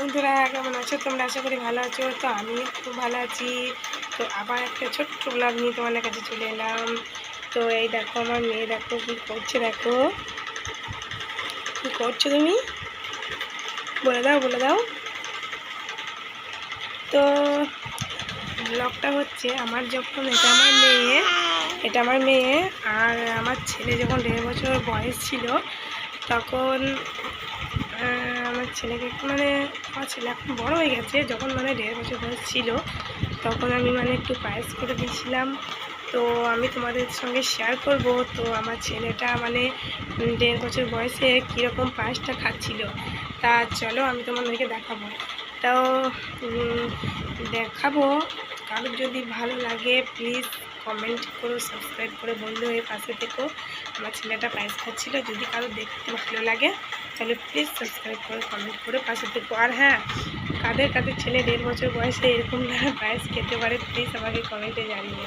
বন্ধুরা কেমন আছো তোমরা? আশা করি ভালো আছো। তো আমি খুব ভালো আছি। তো আবার একটা ছোট্ট ব্লগ নিয়ে তোমাদের কাছে চলে এলাম। তো এই দেখো আমার মেয়ে, দেখো কী করছে, দেখো কী করছো তুমি, বলে দাও বলে দাও। তো ব্লগটা হচ্ছে আমার যখন এটা আমার মেয়ে আর আমার ছেলে যখন 1.5 বছর বয়স ছিল তখন আমার ছেলেকে আমার ছেলে এখন বড় হয়ে গেছে, যখন 1.5 বছর বয়স ছিল তখন আমি একটু পায়েস করে দিয়েছিলাম। তো আমি তোমাদের সঙ্গে শেয়ার করব। তো আমার ছেলেটা 1.5 বছর বয়সে কীরকম পায়েসটা খাচ্ছিল, তা চলো আমি তোমাদেরকে দেখাবো। তাও দেখাবো। কারোর যদি ভালো লাগে প্লিজ কমেন্ট করো, সাবস্ক্রাইব করে বন্ধু হয়ে পাশে থেকো। আমার ছেলেটা পায়েস খাচ্ছিল, যদি কারো দেখতে ভালো লাগে তাহলে প্লিজ সাবস্ক্রাইব করে কমেন্ট করে পাশে থেকো। আর হ্যাঁ, কাদের কাদের ছেলে 1.5 বছর বয়সে এরকম পায়েস খেতে পারে প্লিজ আমাকে কমেন্টে জানিয়ে।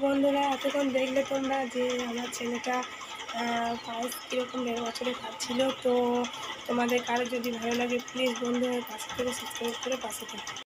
বন্ধুরা এতক্ষণ দেখলে তোমরা যে আমার ছেলেটা পায়েস কীরকম 1.5 বছরে খাচ্ছিল। তো তোমাদের কারো যদি ভালো লাগে প্লিজ বন্ধু পাশে থেকে সাবস্ক্রাইব করে পাশে থেকে।